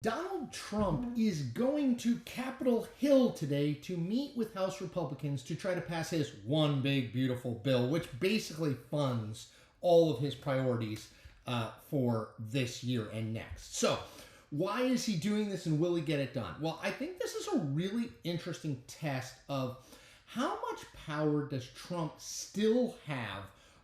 Donald Trump is going to Capitol Hill today to meet with House Republicans to try to pass his one big, beautiful bill, which basically funds all of his priorities for this year and next. So, why is he doing this and will he get it done? Well, I think this is a really interesting test of how much power does Trump still have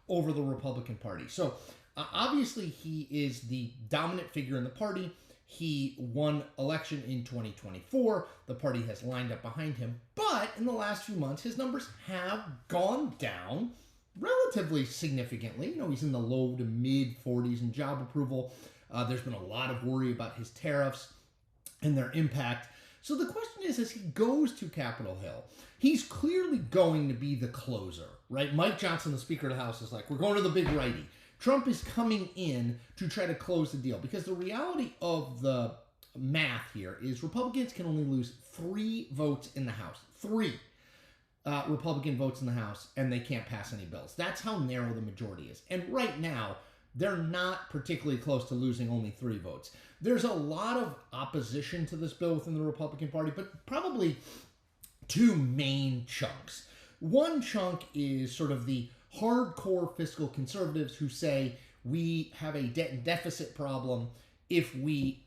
over the Republican Party. So, obviously, he is the dominant figure in the party. He won election in 2024. The party has lined up behind him. But in the last few months, his numbers have gone down relatively significantly. You know, he's in the low to mid 40s in job approval. There's been a lot of worry about his tariffs and their impact. So the question is, as he goes to Capitol Hill, he's clearly going to be the closer, right? Mike Johnson, the Speaker of the House, is like, we're going to the big righty. Trump is coming in to try to close the deal because the reality of the math here is Republicans can only lose 3 votes in the House. 3 Republican votes in the House, and they can't pass any bills. That's how narrow the majority is. And right now, they're not particularly close to losing only 3 votes. There's a lot of opposition to this bill within the Republican Party, but probably 2 main chunks. One chunk is sort of the hardcore fiscal conservatives who say we have a debt and deficit problem if we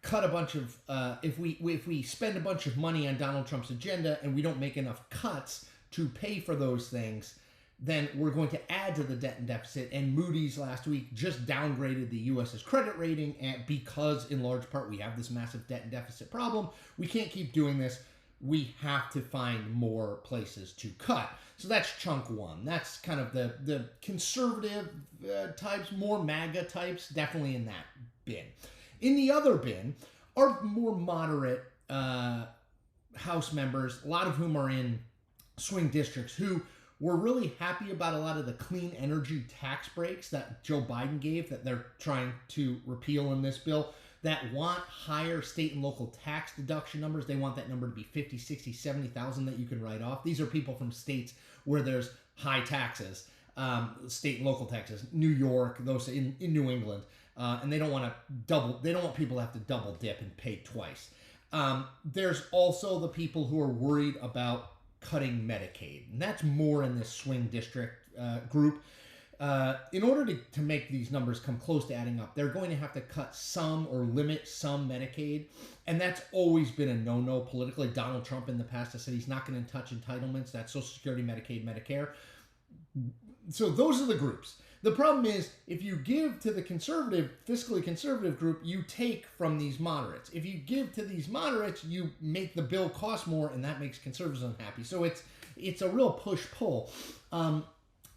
cut a bunch of if we spend a bunch of money on Donald Trump's agenda and we don't make enough cuts to pay for those things, then we're going to add to the debt and deficit. And Moody's last week just downgraded the U.S.'s credit rating because in large part we have this massive debt and deficit problem. We can't keep doing this. We have to find more places to cut. So that's chunk one. That's kind of the conservative types, more MAGA types, definitely in that bin. In the other bin are more moderate House members, a lot of whom are in swing districts, who were really happy about a lot of the clean energy tax breaks that Joe Biden gave that they're trying to repeal in this bill, that want higher state and local tax deduction numbers. They want that number to be 50, 60, 70,000 that you can write off. These are people from states where there's high taxes, state and local taxes, New York, those in New England, and they don't want people to have to double dip and pay twice. There's also the people who are worried about cutting Medicaid, and that's more in this swing district group. In order to make these numbers come close to adding up, they're going to have to cut some or limit some Medicaid, and that's always been a no-no politically. Donald Trump in the past has said he's not going to touch entitlements. That's Social Security, Medicaid, Medicare. So those are the groups. The problem is, if you give to the conservative, fiscally conservative group, you take from these moderates. If you give to these moderates, you make the bill cost more, and that makes conservatives unhappy. So it's a real push-pull.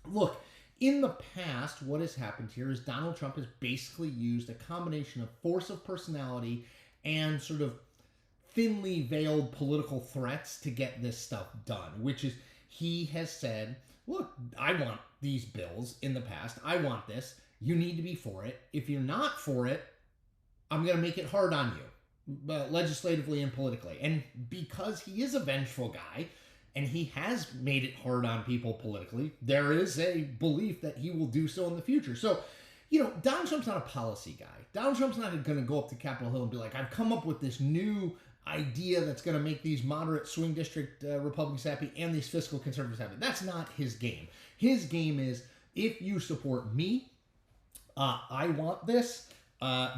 Look, in the past, what has happened here is Donald Trump has basically used a combination of force of personality and sort of thinly veiled political threats to get this stuff done, which is he has said, look, I want these bills in the past. I want this. You need to be for it. If you're not for it, I'm going to make it hard on you, legislatively and politically. And because he is a vengeful guy, and he has made it hard on people politically, there is a belief that he will do so in the future. So, you know, Donald Trump's not a policy guy. Donald Trump's not going to go up to Capitol Hill and be like, I've come up with this new idea that's going to make these moderate swing district Republicans happy and these fiscal conservatives happy. That's not his game. His game is, if you support me, I want this.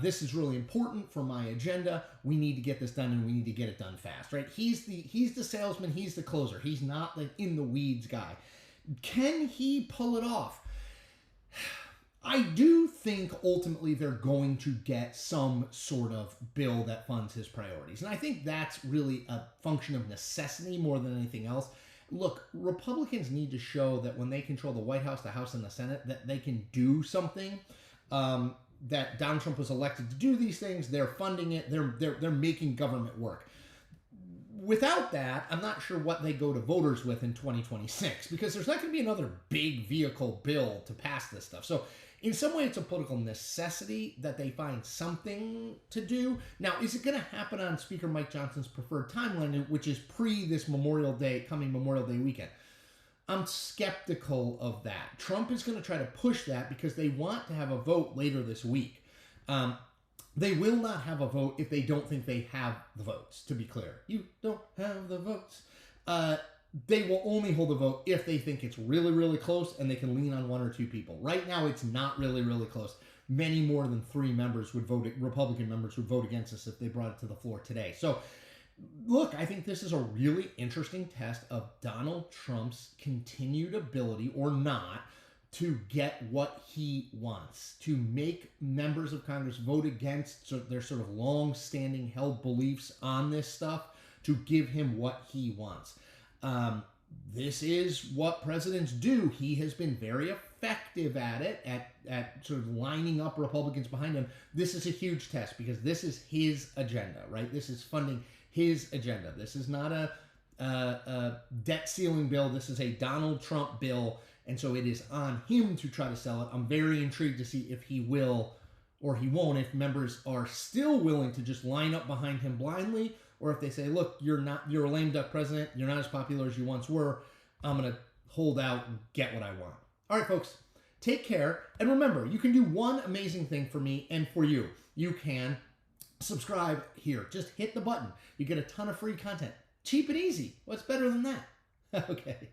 This is really important for my agenda. We need to get this done, and we need to get it done fast, right? He's the salesman. He's the closer. He's not the in the weeds guy. Can he pull it off? I do think ultimately they're going to get some sort of bill that funds his priorities. And I think that's really a function of necessity more than anything else. Look, Republicans need to show that when they control the White House, the House, and the Senate, that they can do something. That Donald Trump was elected to do these things. They're funding it. They're making government work. Without that, I'm not sure what they go to voters with in 2026, because there's not going to be another big vehicle bill to pass this stuff. So in some way, it's a political necessity that they find something to do. Now, is it going to happen on Speaker Mike Johnson's preferred timeline, which is pre this coming Memorial Day weekend? I'm skeptical of that. Trump is going to try to push that because they want to have a vote later this week. They will not have a vote if they don't think they have the votes, to be clear. You don't have the votes. They will only hold a vote if they think it's really, really close and they can lean on one or two people. Right now, it's not really, really close. Many more than 3 members would vote, Republican members would vote against us if they brought it to the floor today. So, look, I think this is a really interesting test of Donald Trump's continued ability, or not, to get what he wants, to make members of Congress vote against their sort of long-standing held beliefs on this stuff, to give him what he wants. This is what presidents do. He has been very effective at it, at sort of lining up Republicans behind him. This is a huge test because this is his agenda, right? This is funding his agenda. This is not a debt ceiling bill. This is a Donald Trump bill. And so it is on him to try to sell it. I'm very intrigued to see if he will or he won't, if members are still willing to just line up behind him blindly, or if they say, look, you're a lame duck president, you're not as popular as you once were, I'm going to hold out and get what I want. All right, folks, take care. And remember, you can do one amazing thing for me and for you. You can subscribe here. Just hit the button. You get a ton of free content. Cheap and easy. What's better than that? Okay.